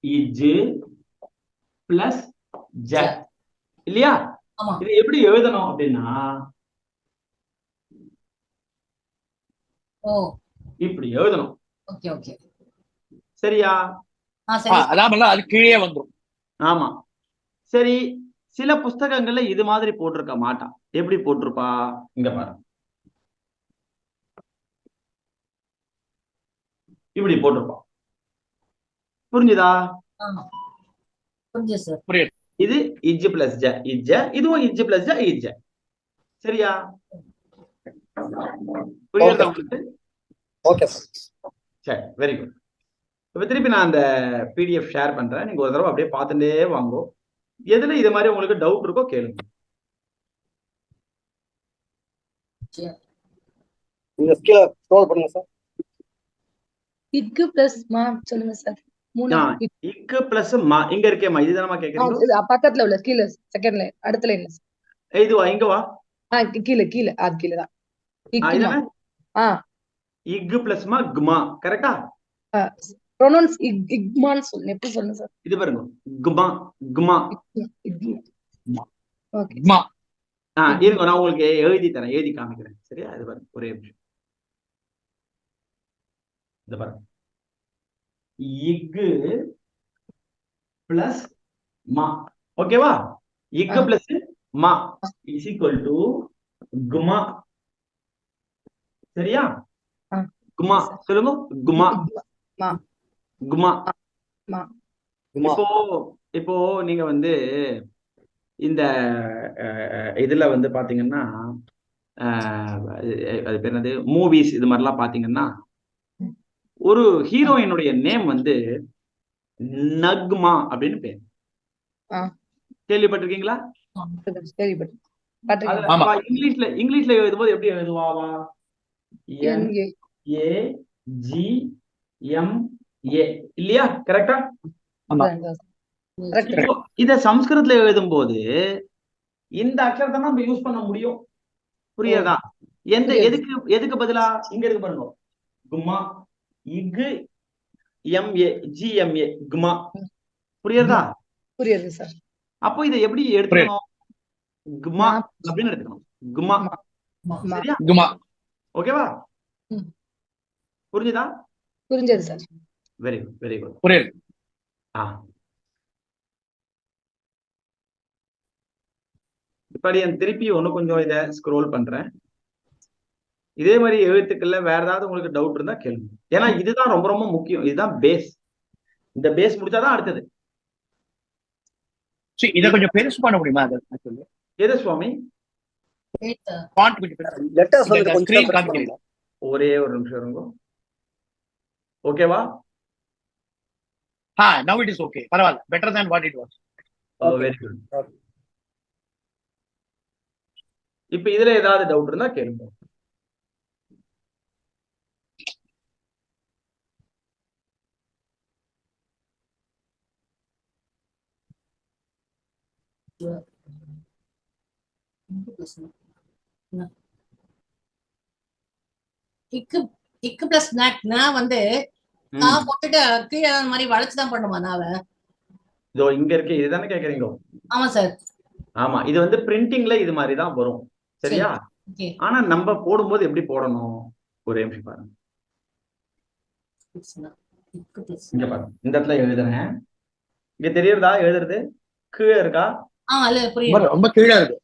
இஜ் plus ஜ இல்லையா? இது எப்படி எழுதணும் அப்படின்னா இப்படி எழுதணும். சரியா? அதான் அது கீழே வந்துடும். ஆமா. சரி, சில புஸ்தகங்கள்ல இது மாதிரி போட்டிருக்க மாட்டான். எப்படி போட்டிருப்பா? இங்க பாரு, இப்படி போட்டிருப்பான். புரிஞ்சுதா? புரியுது. இது இஜ் பிளஸ் ஜ இஜ்ஜ, இதுவும் இஜ் பிளஸ் ஜ இஜ்ஜ. சரியா? புரியுதா உங்களுக்கு? Okay sir. சரி, வெரி குட். இப்ப திருப்பி நான் அந்த பிடிஎஃப் ஷேர் பண்றேன். நீங்க ஒரு தடவை அப்படியே பார்த்துட்டே வாங்கோ. எதுல இது மாதிரி உங்களுக்கு டவுட் இருக்கோ கேளுங்க. நீங்க ஸ்கில் ஸ்க்ரோல் பண்ணுங்க சார். இக்கு பிளஸ் மா சொல்லுங்க சார். இக்கு பிளஸ் மா இங்க இருக்கேமா, இதுதானமா கேக்குறீங்க? பக்கத்துல உள்ள கீழ செகண்ட் லைன் அடுத்த லைன். இதுவா? இங்க வா. கீழ கீழ அது கீழ தான். இக்கு பிளஸ் மா குமா. கரெக்ட்டா? ப்ரோனவுன்ஸ் இக்மான் சொல்லுங்க. எப்படி சொல்லுங்க சார்? இது பாருங்க, குமா குமா. ஓகே. குமா. இருங்க, நான் உங்களுக்கு எழுதி தரேன், எழுதி காமிக்கிறேன். சரியா? இது பாருங்க, ஒரே நிமிஷம். இது பாருங்க, இக்கு பிளஸ் மா. ஓகேவா? இக்கு பிளஸ் மா இஸ் ஈக்குவல் டு குமா. சரியா? குமா சொல்லுங்க. குமா குமா. இப்போ நீங்க வந்து இந்த இதுல வந்து பாத்தீங்கன்னா அது பேர் என்னது, மூவிஸ் இது மாதிரிலாம் பாத்தீங்கன்னா ஒரு ஹீரோயினுடைய நேம் வந்து நக்மா அப்படின்னு பேர். கேள்விப்பட்டிருக்கீங்களா? இங்கிலீஷ்ல எழுதும்போது எப்படி எழுதுவாவா? NAGMA இல்லையா? கரெக்டா? இத சம்ஸ்கிருதத்துல எழுதும் போது இந்த அக்ஷரத்தை நம்ம யூஸ் பண்ண முடியும். புரியுதா? எதுக்கு பதிலா இங்க இருக்கு பாருங்க, குமா இகு MA GMA குமா. புரியுதா? புரியுது சார். அப்போ இதை எப்படி எடுத்துக்கணும்? குமா அப்படின்னு எடுத்துக்கணும். குமா. சரியா? குமா. ஓகேவா? புரிஞ்சுதா? புரிஞ்சது sir. Very good, very good. புரியுது. இப்ப திருப்பி ஒண்ணு கொஞ்சம் இதை ஸ்க்ரோல் பண்றேன். இதே மாதிரி எழுத்துக்கள்ல வேற ஏதாவது உங்களுக்கு டவுட் இருந்தா கேளுங்க. ஏன்னா இதுதான் ரொம்ப ரொம்ப முக்கியம். இதுதான் பேஸ். இந்த பேஸ் முடிச்சாதான் அடுத்தது. இதை கொஞ்சம் பெருசு பண்ண முடியுமா? எது சுவாமி? ஒரே ஒரு நிமிஷம் இருங்க. ஓகேவா? Now it is okay. பரவாயில்ல. Better than what it was. Very good. இப்ப இதுல ஏதாவது டவுட் இருந்தா கேளுங்க. இக்கு பிளஸ் நான் வந்து போட்டுட்டு கீழே மாதிரி வளைச்சுதான் பண்ணுமா? இதோ இங்க இருக்கு, இதுதானே கேக்குறீங்க? ஆமா சார். ஆமா, இது வந்து பிரிண்டிங்ல இது மாதிரிதான் வரும். சரியா? ஆனா நம்ம போடும்போது எப்படி போடணும்? ஒரே நிமிஷம் பாருங்க. இங்க பாருங்க, இந்த இடத்துல எழுதுறேன். இங்க தெரியுறதா எழுதுறது? கீழே இருக்கா? ரொம்ப கீழே இருக்கு.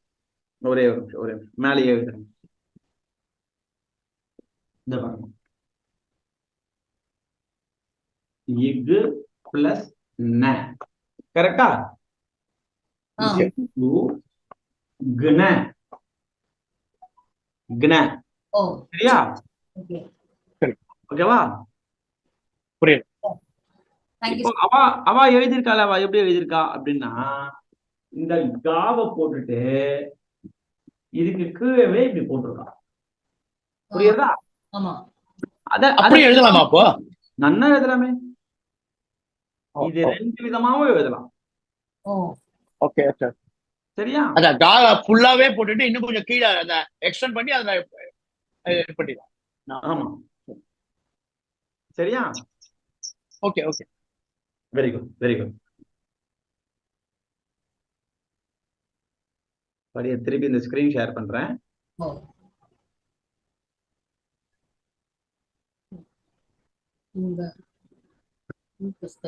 ஒரே ஒரு நிமிஷம், ஒரே நிமிஷம். மேலே எழுதுறேன். இந்த பாருங்க, இகு பிளஸ் ந. கரெக்டா? குண குண. சரியா? ஓகேவா? புரியுது. அவ எழுதியிருக்காள். அவ எப்படி எழுதியிருக்கா அப்படின்னா, இந்த காவை போட்டுட்டு இதுக்கு கீழே இப்படி போட்டிருக்கா. புரியுதா? அத அப்படி எழுதலாமா? அப்போ நன்னா எழுதலாமே. இது ரெண்டு விதமாவும் எழுதலாம். ஓகே. சரியா? அத கால ஃபுல்லாவே போட்டுட்டு இன்னும் கொஞ்சம் கீழே அத எக்ஸ்டெண்ட் பண்ணி அத பண்ணிடலாம். ஆமா. சரியா? Okay. Very good, very good. திருப்பி இந்த ஸ்கிரீன் ஷேர் பண்றேன். ஓ இங்க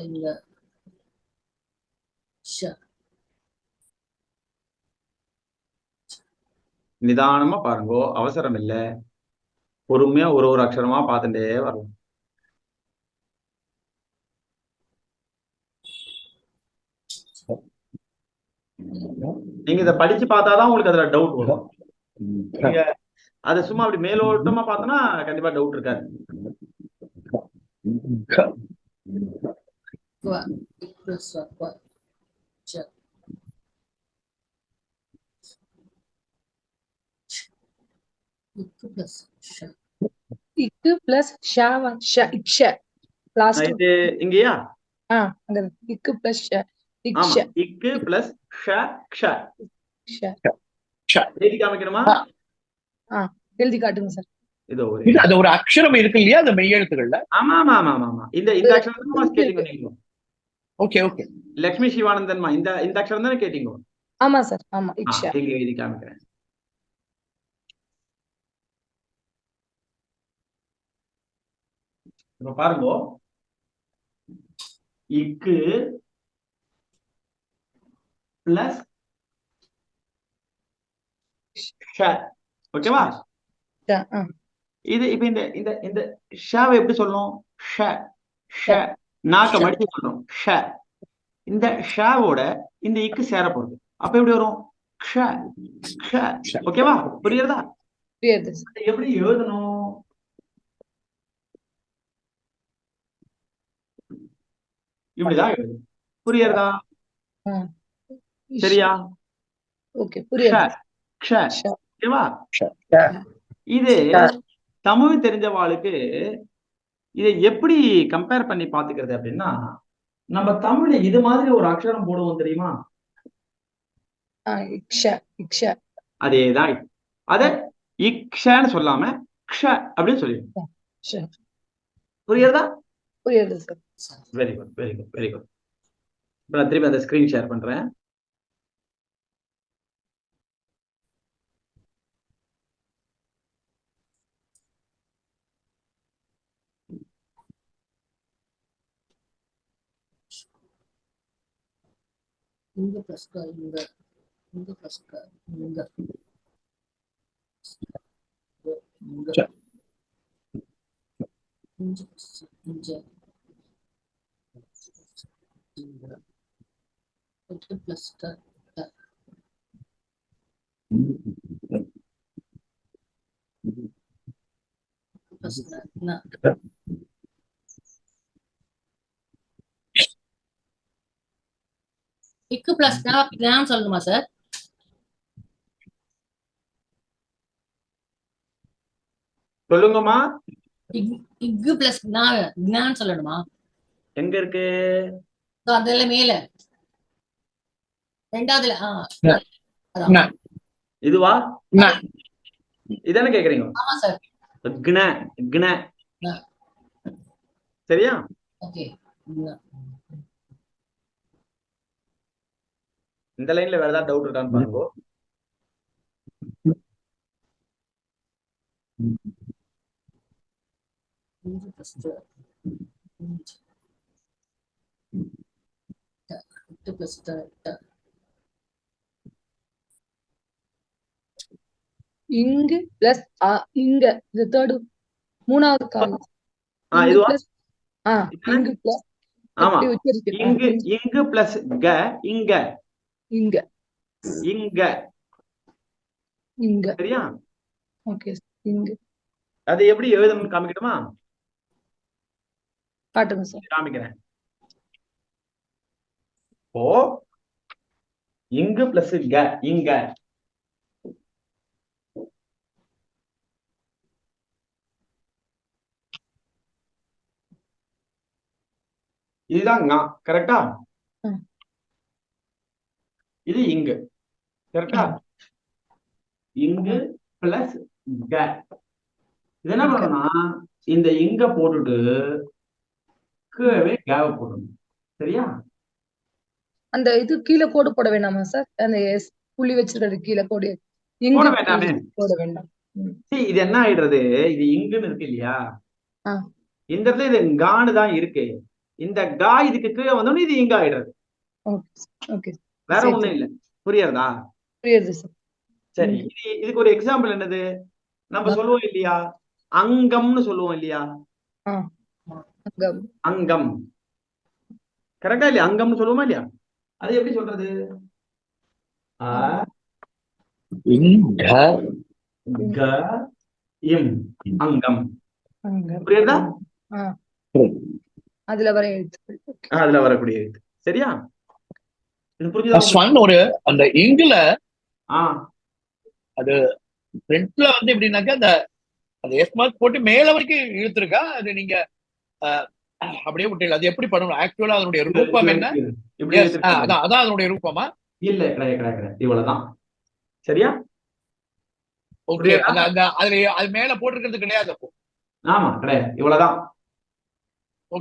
இங்க நிதானமா பாருங்கோ, அவசரம் இல்ல. பொறுமையா ஒரு ஒரு அக்ஷரமா பார்த்துட்டே வரலாம். நீங்க இதை படிச்சு பார்த்தாதான் உங்களுக்கு அதுல டவுட் வரும். நீங்க அதை சும்மா அப்படி மேலோட்டமா பார்த்தோன்னா கண்டிப்பா டவுட் இருக்காது. இக்கு பிளஸ் ஷாவா இக்ஷ லாஸ்ட். இது இங்கயா? அங்க இக்கு பிளஸ் ஷ ஆமா, இக்ஷ இக்கு பிளஸ் ஷ க்ஷ. ஷ. எழுதி காமிக்கணுமா? எழுதி காட்டுங்க சார். இதோ அது ஒரு அக்ஷரம் இருக்கு இல்லையா அந்த மெய்யெழுத்துக்கள்ல? ஆமா ஆமா ஆமா ஆமா. இந்த அக்ஷரம் தான் கேட்டீங்க நீங்க. Okay okay. லட்சுமி சிவானந்தன்மா இந்த அக்ஷரம் தானே கேட்டீங்க? ஆமா சார், ஆமா. இக்ஷ இங்க எழுதி காமிக்கிறேன். இப்ப பாருங்க, இக்கு பிளஸ் ஷ. ஓகேவா? இது இப்ப இந்த ஷாவை எப்படி சொல்லணும்? ஷ ஷ. நாக்க மடிச்சு சொல்லணும். ஷ. இந்த ஷாவோட இந்த இக்கு சேர போறது. அப்ப எப்படி வரும்? க்ஷ க்ஷ. ஓகேவா? புரியுறதா? புரியுது. எப்படி எழுதணும்? இப்படிதான் எழுதணும். புரியுறதா? சரியா? ஓகே, புரியுது. ஓகேவா? இது தமிழ் தெரிஞ்சவாளுக்கு இதை எப்படி கம்பேர் பண்ணி பாத்துக்கிறது அப்படின்னா, நம்ம தமிழ்ல இது மாதிரி ஒரு அக்ஷரம் போடுவோம் தெரியுமா? அதேதான். அத இக்ஷன்னு சொல்லாம க்ஷ அப்படின்னு சொல்லிடுவோம். புரியுறதா? புரியுது sir. Very good, very good, very good. நான் திருப்பி அந்த ஸ்கிரீன் ஷேர் பண்றேன். இங்க பிளஸ் இங்க பிளஸ் இங்க பிளஸ் இக்கு பிளஸ் நான் சொல்லணுமா சார்? சொல்லுங்கம்மா. இக்கு பிளஸ் நான் சொல்லணுமா? எங்க இருக்கு? அதுல மேல ரெண்டாவதுல. இதுவா? இதானே கேக்குறீங்க? ஆமா சார். க்ன க்ன. சரியா? ஓகே. இந்த லைன்ல வேற ஏதாவது டவுட் இருக்கான்னு பாருங்க. இங்கு பிளஸ் இங்க இந்த தேர்டு மூணாவது காலம். இதுவா? இங்கு பிளஸ் ஆமா, இங்கு இங்கு பிளஸ் க இங்க இங்க இங்க. இங்க. சரியா? ஓகே. இங்க அது எப்படி எழுதணும்னு காமிக்கணுமா? காட்டுங்க சார். காமிக்கிறேன். ஓ இங்கு பிளஸ் க இங்க. இதுதான் கரெக்டா? இது இங்கு கரெக்டா? இங்கு பிளஸ் க. இது என்ன பண்ணணும்னா இந்த இங்க போட்டுட்டு கீழே கேவ போடணும். சரியா? அந்த இது கீழே கோடு போட வேண்டாமா சார்? அந்த புள்ளி வச்சிருக்கிறது கீழே கோடு போட இங்கு வேண்டாமே. போட வேண்டாம். இது என்ன ஆயிடுறது, இது இங்குன்னு இருக்கு இல்லையா, ஆ. இந்த இடத்துல இது கான்னு தான் இருக்கு. இந்த கா இதுக்கு கீழே வந்தோடனே இது இங்க ஆயிடுறது. ஓகே. வேற ஒண்ணும் இல்ல. புரியுறதா? புரியுது சார். சரி, இதுக்கு ஒரு எக்ஸாம்பிள் என்னது, நம்ம சொல்லுவோம் இல்லையா, அங்கம்னு சொல்லுவோம் இல்லையா, அங்கம். கரெக்டா இல்லையா? அங்கம்னு சொல்லுவோமா இல்லையா? அது எப்படி சொல்றது? அங்கம். புரியுதா? அதுல வர எழுத்துக்கள். அதுல வரக்கூடிய எழுத்து. சரியா? இது புரிஞ்சுதா? ஒரு அந்த இங்குல ஆ, அது ஃப்ரண்ட்ல வந்து எப்படின்னாக்கா அந்த எஸ் மார்க் போட்டு மேல வரைக்கும் இழுத்துருக்கா, அது நீங்க அப்படியே விட்டு அது எப்படி பண்ணணும்? ஆக்சுவலா அதனுடைய ரூபம் என்ன? இப்படி அதான் அதனுடைய ரூபமா? இல்ல, கிடையாது, இவ்வளவுதான். சரியா? ஓகே. அது மேல போட்டிருக்கிறது கிடையாது அப்போ. ஆமா, கிடையாது, இவ்வளவுதான்.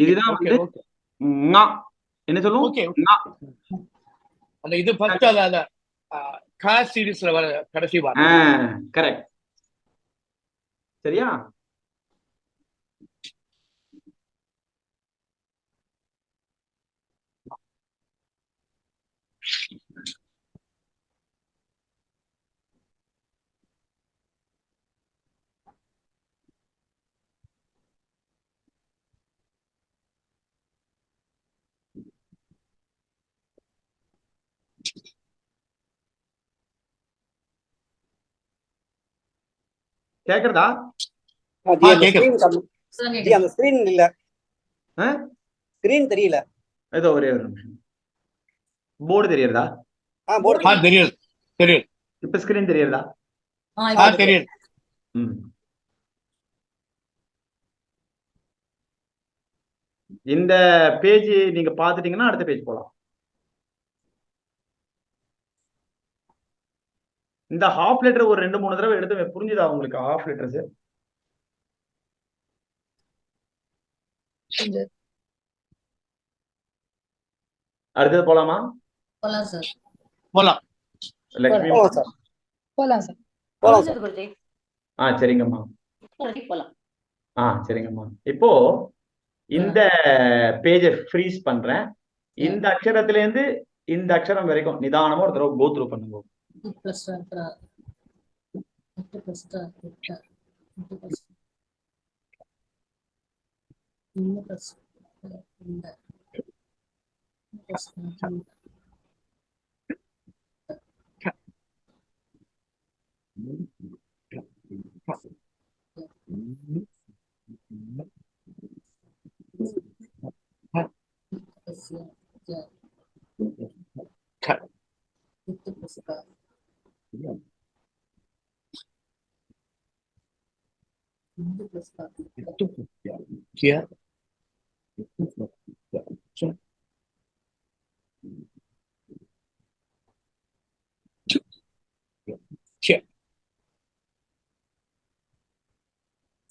இதுதான் வந்து என்ன சொல்லுவோம்? ஓகே. அந்த இது ஃபர்ஸ்ட் அத கா சீரிஸ்ல வர கடைசி வார்த்தை. கரெக்ட். சரியா? கேக்குறதா? அந்த ஸ்கிரீன் இல்ல, ஸ்கிரீன் தெரியல. ஏதோ ஒரே ஒரு நிமிஷம். போர்டு தெரியறதா? தெரியுது. இப்ப ஸ்கிரீன் தெரியறதா? தெரியுது. இந்த பேஜ் நீங்க பாத்துட்டீங்கன்னா அடுத்த பேஜ் போலாம். இந்த ஹாஃப் லெட்டர் ஒரு 2-3 தடவை எடுத்து புரிஞ்சுதா உங்களுக்கு? ஹாஃப் லெட்டர்ஸ் அடுத்தது போலாமா? போலாம் சார். போலாம். லட்சுமி போலாம் சார். சரிங்கம்மா. சரிங்கம்மா. இப்போ இந்த பேஜை ஃப்ரீஸ் பண்றேன். இந்த அக்ஷரத்துல இருந்து இந்த அக்ஷரம் வரைக்கும் நிதானமா ஒரு தடவை கோ த்ரூ பண்ணுங்க.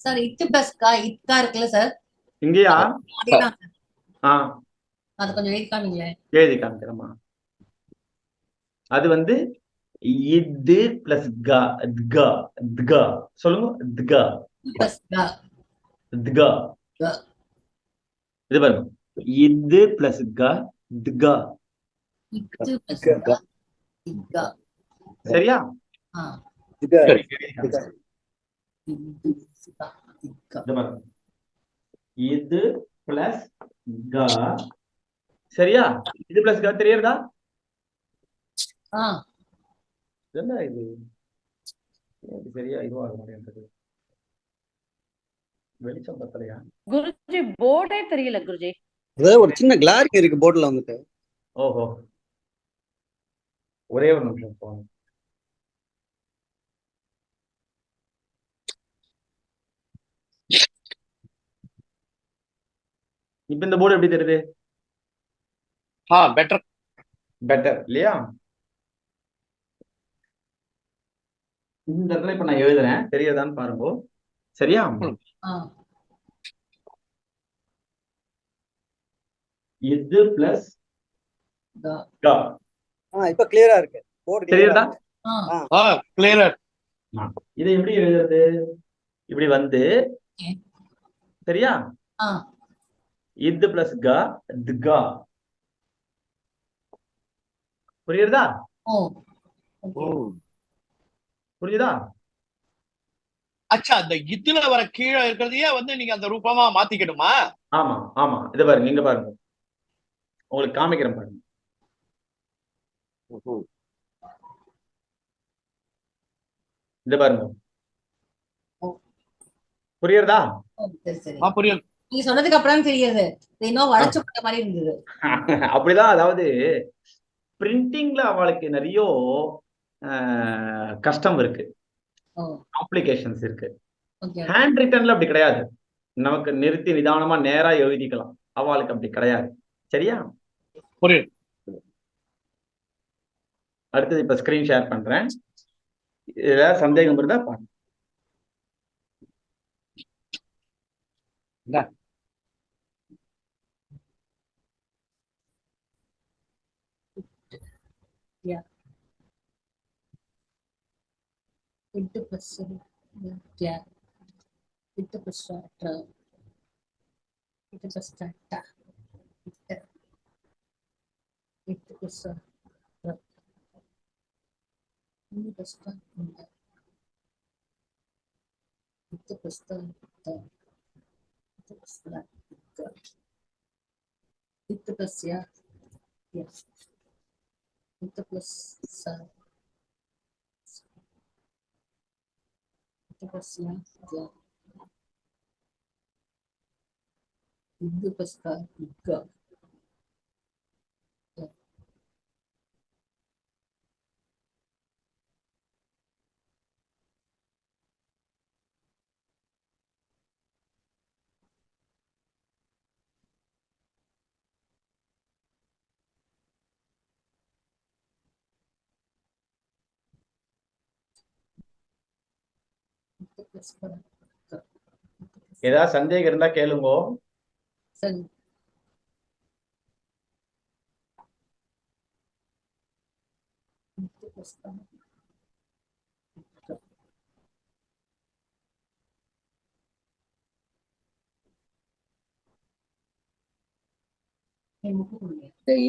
சார் இத்து பிளஸ் கா இத்தா இருக்குல்ல சார், இங்கயா? அது கொஞ்சம் எழுதி காமிங்களே. எழுதி காமிக்கிறேம்மா. அது வந்து இது பிளஸ் க க க சொல்லுங்க. க பிளஸ் கா க இது பாருங்க. இது பிளஸ் க க. இத்து பிளஸ் கா இக்கா. சரியா? இது பிளஸ் க. சரியா? இது பிளஸ் க தெரியுறதா? என்ன இது சரியா இதுவா மாட்டேங்குது. வெளிச்சம் பத்தலையா? குருஜி போர்டே தெரியல குருஜி. ஒரு சின்ன கிளாரிங் இருக்கு போர்டுல வந்துட்டு. ஓஹோ, ஒரே ஒரு நிமிஷம் போங்க. இப்ப இந்த போர்டு எப்படி தெரியுது? பெட்டர் இல்லையா? இந்த இடத்துல இப்ப நான் எழுதுறேன், தெரியுதான்னு பாருங்க. சரியா? இது பிளஸ் கா. இப்ப கிளியரா இருக்கு. போர்டு தெரியுதா? கிளியரர். இதை எப்படி எழுதுறது? இப்படி வந்து சரியா, இது பிளஸ் கா திகா. புரியுதா? புரியுதா? அச்சா, அந்த இதுல வர கீழே இருக்கிறதையே வந்து நீங்க அந்த ரூபமா மாத்திக்கணுமா? ஆமா ஆமா, இத பாருங்க, இங்க பாருங்க, உங்களுக்கு காமிக்கிறேன் பாருங்க. இத பாருங்க, புரியுறதா? புரியுது. நீங்க சொன்னதுக்கு அப்புறம் தெரியுது, இன்னும் வளைச்சு போட்ட மாதிரி இருந்தது. அப்படிதான். அதாவது பிரிண்டிங்ல அவளுக்கு நிறைய கஷ்டம் இருக்கு, காம்ப்ளிகேஷன்ஸ் இருக்கு. ஹேண்ட் ரிட்டன்ல அப்படி கிடையாது, நமக்கு நிறுத்தி நிதானமா நேரா எழுதிக்கலாம். அவளுக்கு அப்படி கிடையாது. சரியா? புரியுது. அடுத்தது இப்ப ஸ்கிரீன் ஷேர் பண்றேன். இதுல சந்தேகம் இருந்தா பாருங்க. ஏதாவது சந்தேகம் இருந்தா கேளுங்க.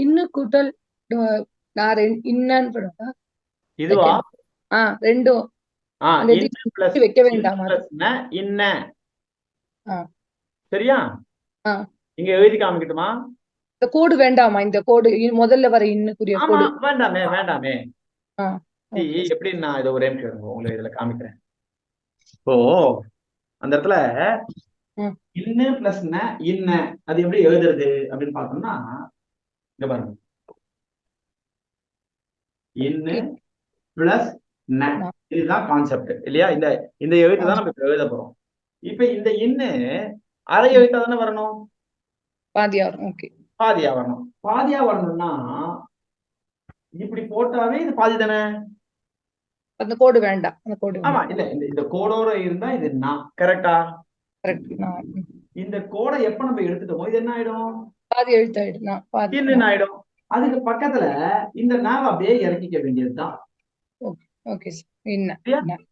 இன்னும் கூட்டல் நான் இன்னன்னு போடுறதா? இதுவா? ரெண்டும் வைக்க வேண்டாமா? இன்ன. சரியா? இங்க எழுதி காமிக்கட்டுமா? இந்த கோடு வேண்டாமா? இந்த கோடு முதல்ல வர இன்னுக்குரிய கோடு வேண்டாமே, வேண்டாமே. எப்படி நான் இதை ஒரே நிமிஷம் உங்களுக்கு இதுல காமிக்கிறேன். இப்போ அந்த இடத்துல இன்ன பிளஸ் இன்ன அது எப்படி எழுதுறது அப்படின்னு பார்த்தோம்னா, இங்க பாருங்க, இன்ன பிளஸ் இதுதான் கான்செப்ட் இல்லையா? இந்த இந்த எழுத்து தான் நம்ம இப்ப எழுத போறோம். இப்ப இந்த இன்னு அரை எழுத்தா தானே வரணும், பாதியா வரும். ஓகே, பாதியா வரணும். பாதியா வரணும்னா இப்படி போட்டாவே இது பாதி தானே. அந்த கோடு வேண்டாம். அந்த கோடு ஆமா, இல்ல இந்த கோடோட இருந்தா இது நான் கரெக்டா? இந்த கோடை எப்ப நம்ம எடுத்துட்டோமோ இது என்ன ஆயிடும்? பாதி எழுத்தாயிடும், இன்னும் ஆயிடும். அதுக்கு பக்கத்துல இந்த நாவ அப்படியே இறக்கிக்க வேண்டியதுதான். Okay sir.